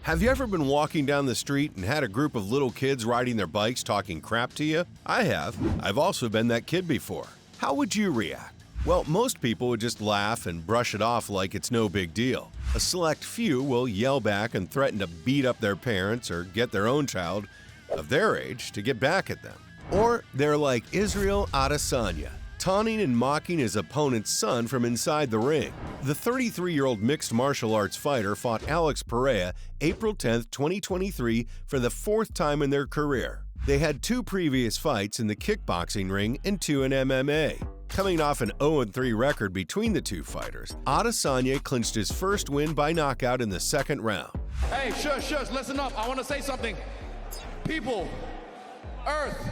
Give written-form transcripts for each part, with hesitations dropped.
Have you ever been walking down the street and had a group of little kids riding their bikes talking crap to you? I have. I've also been that kid before. How would you react? Well, most people would just laugh and brush it off like it's no big deal. A select few will yell back and threaten to beat up their parents or get their own child of their age to get back at them. Or they're like Israel Adesanya, taunting and mocking his opponent's son from inside the ring. The 33-year-old mixed martial arts fighter fought Alex Pereira April 10, 2023 for the fourth time in their career. They had 2 previous fights in the kickboxing ring and 2 in MMA. Coming off an 0-3 record between the two fighters, Adesanya clinched his first win by knockout in the second round. Hey, shush, listen up. I want to say something. People, Earth,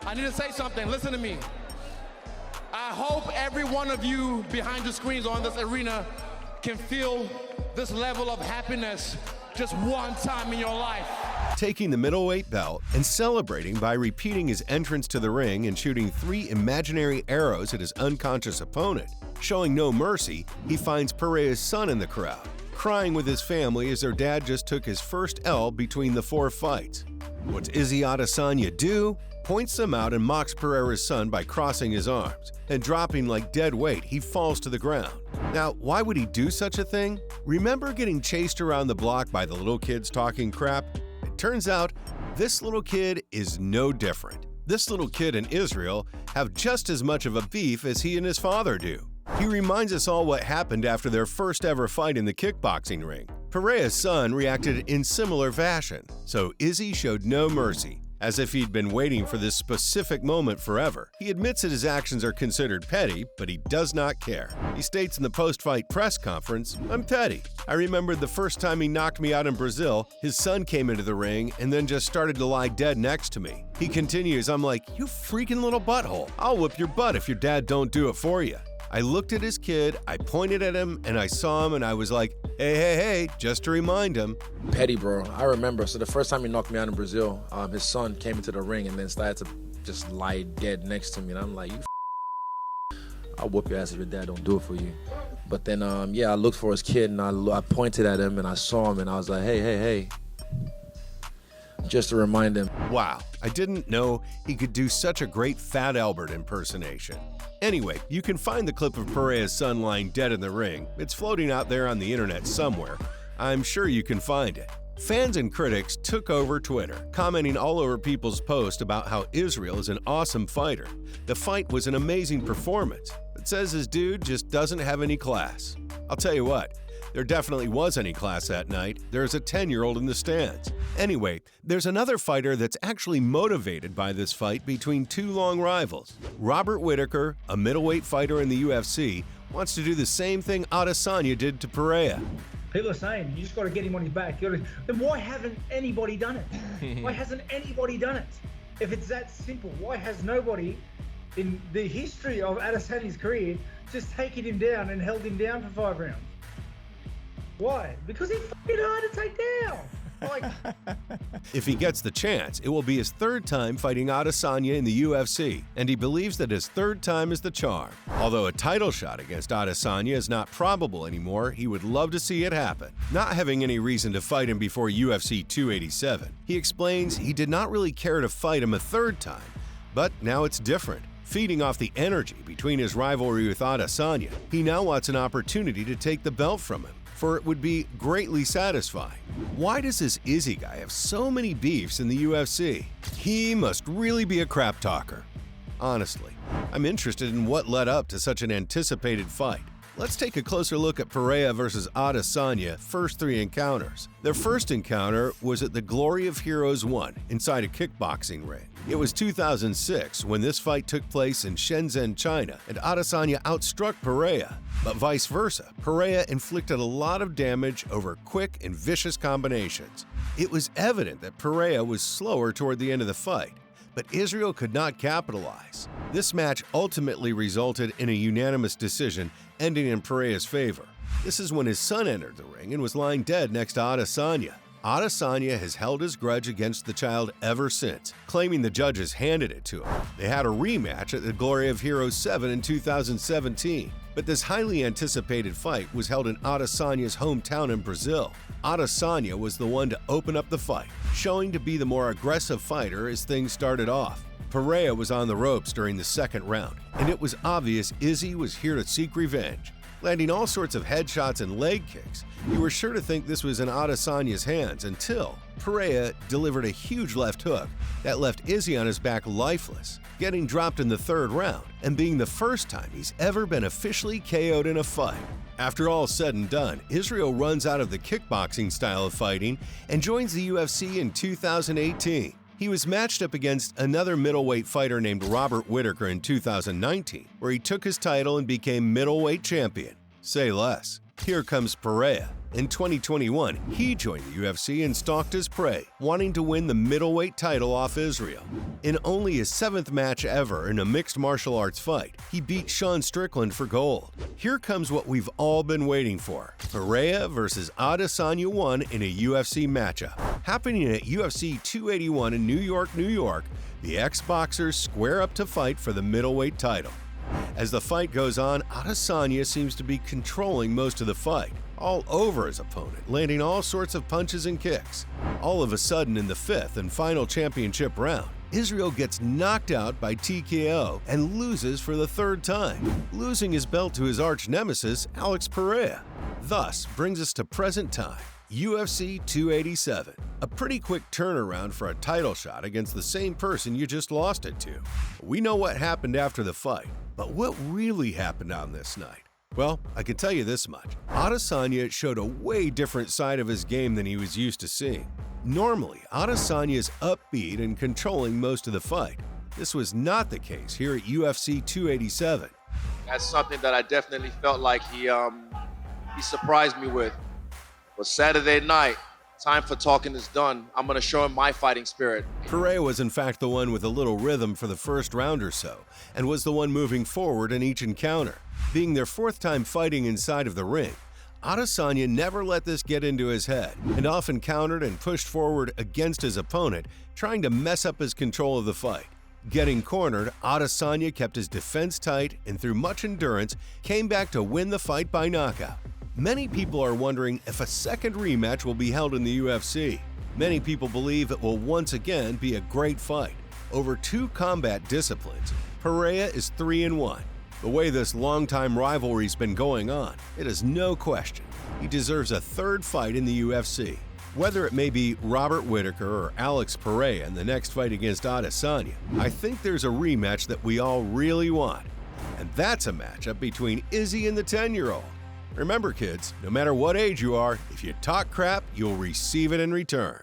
I need to say something. Listen to me. I hope every one of you behind the screens or in this arena can feel this level of happiness just one time in your life. Taking the middleweight belt and celebrating by repeating his entrance to the ring and shooting 3 imaginary arrows at his unconscious opponent. Showing no mercy, he finds Pereira's son in the crowd, crying with his family as their dad just took his first L between the 4 fights. What's Izzy Adesanya do? Points them out and mocks Pereira's son by crossing his arms, and dropping like dead weight, he falls to the ground. Now, why would he do such a thing? Remember getting chased around the block by the little kids talking crap? It turns out, this little kid is no different. This little kid and Israel have just as much of a beef as he and his father do. He reminds us all what happened after their first ever fight in the kickboxing ring. Pereira's son reacted in similar fashion, so Izzy showed no mercy, as if he'd been waiting for this specific moment forever. He admits that his actions are considered petty, but he does not care. He states in the post-fight press conference, "I'm petty. I remembered the first time he knocked me out in Brazil, his son came into the ring and then just started to lie dead next to me." He continues, "I'm like, you freaking little butthole. I'll whip your butt if your dad don't do it for you." I looked at his kid, I pointed at him, and I saw him, and I was like, hey, just to remind him. Petty, bro. I remember. So the first time he knocked me out in Brazil, his son came into the ring and then started to just lie dead next to me. And I'm like, I'll whoop your ass if your dad don't do it for you. But then, I looked for his kid, and I pointed at him, and I saw him, and I was like, hey. Just to remind him. Wow, I didn't know he could do such a great Fat Albert impersonation. Anyway, you can find the clip of Pereira's son lying dead in the ring. It's floating out there on the internet somewhere. I'm sure you can find it. Fans and critics took over Twitter, commenting all over people's posts about how Israel is an awesome fighter. The fight was an amazing performance. It says his dude just doesn't have any class. I'll tell you what, there definitely was any class that night. There's a 10-year-old in the stands. Anyway, there's another fighter that's actually motivated by this fight between 2 long rivals. Robert Whittaker, a middleweight fighter in the UFC, wants to do the same thing Adesanya did to Pereira. People are saying, you just got to get him on his back. Then why haven't anybody done it? Why hasn't anybody done it? If it's that simple, why has nobody in the history of Adesanya's career just taken him down and held him down for 5 rounds? Why? Because he's fucking hard to take down. If he gets the chance, it will be his 3rd time fighting Adesanya in the UFC, and he believes that his 3rd time is the charm. Although a title shot against Adesanya is not probable anymore, he would love to see it happen. Not having any reason to fight him before UFC 287, he explains he did not really care to fight him a 3rd time, but now it's different. Feeding off the energy between his rivalry with Adesanya, he now wants an opportunity to take the belt from him, for it would be greatly satisfying. Why does this Izzy guy have so many beefs in the UFC? He must really be a crap talker. Honestly, I'm interested in what led up to such an anticipated fight. Let's take a closer look at Pereira versus Adesanya first 3 encounters. Their first encounter was at the Glory of Heroes 1 inside a kickboxing ring. It was 2006 when this fight took place in Shenzhen, China, and Adesanya outstruck Pereira. But vice versa, Pereira inflicted a lot of damage over quick and vicious combinations. It was evident that Pereira was slower toward the end of the fight, but Israel could not capitalize. This match ultimately resulted in a unanimous decision, ending in Pereira's favor. This is when his son entered the ring and was lying dead next to Adesanya. Adesanya has held his grudge against the child ever since, claiming the judges handed it to him. They had a rematch at the Glory of Heroes 7 in 2017, but this highly anticipated fight was held in Adesanya's hometown in Brazil. Adesanya was the one to open up the fight, showing to be the more aggressive fighter as things started off. Pereira was on the ropes during the second round, and it was obvious Izzy was here to seek revenge. Landing all sorts of headshots and leg kicks, you were sure to think this was in Adesanya's hands until Pereira delivered a huge left hook that left Izzy on his back lifeless, getting dropped in the third round and being the first time he's ever been officially KO'd in a fight. After all said and done, Israel runs out of the kickboxing style of fighting and joins the UFC in 2018. He was matched up against another middleweight fighter named Robert Whittaker in 2019, where he took his title and became middleweight champion. Say less. Here comes Pereira. In 2021, he joined the UFC and stalked his prey, wanting to win the middleweight title off Israel. In only his 7th match ever in a mixed martial arts fight, he beat Sean Strickland for gold. Here comes what we've all been waiting for: Pereira versus Adesanya 1 in a UFC matchup. Happening at UFC 281 in New York, New York, the ex-boxers square up to fight for the middleweight title. As the fight goes on, Adesanya seems to be controlling most of the fight, all over his opponent, landing all sorts of punches and kicks. All of a sudden, in the 5th and final championship round, Israel gets knocked out by TKO and loses for the 3rd time, losing his belt to his arch-nemesis, Alex Pereira. Thus brings us to present time, UFC 287. A pretty quick turnaround for a title shot against the same person you just lost it to. We know what happened after the fight, but what really happened on this night? Well, I can tell you this much. Adesanya showed a way different side of his game than he was used to seeing. Normally, Adesanya is upbeat and controlling most of the fight. This was not the case here at UFC 287. That's something that I definitely felt like he surprised me with. But Saturday night, time for talking is done. I'm going to show him my fighting spirit. Pereira was in fact the one with a little rhythm for the first round or so, and was the one moving forward in each encounter. Being their 4th time fighting inside of the ring, Adesanya never let this get into his head, and often countered and pushed forward against his opponent, trying to mess up his control of the fight. Getting cornered, Adesanya kept his defense tight and through much endurance came back to win the fight by knockout. Many people are wondering if a second rematch will be held in the UFC. Many people believe it will once again be a great fight. Over 2 combat disciplines, Pereira is 3-1. The way this longtime rivalry's been going on, it is no question he deserves a 3rd fight in the UFC. Whether it may be Robert Whittaker or Alex Pereira in the next fight against Adesanya, I think there's a rematch that we all really want. And that's a matchup between Izzy and the 10-year-old. Remember, kids, no matter what age you are, if you talk crap, you'll receive it in return.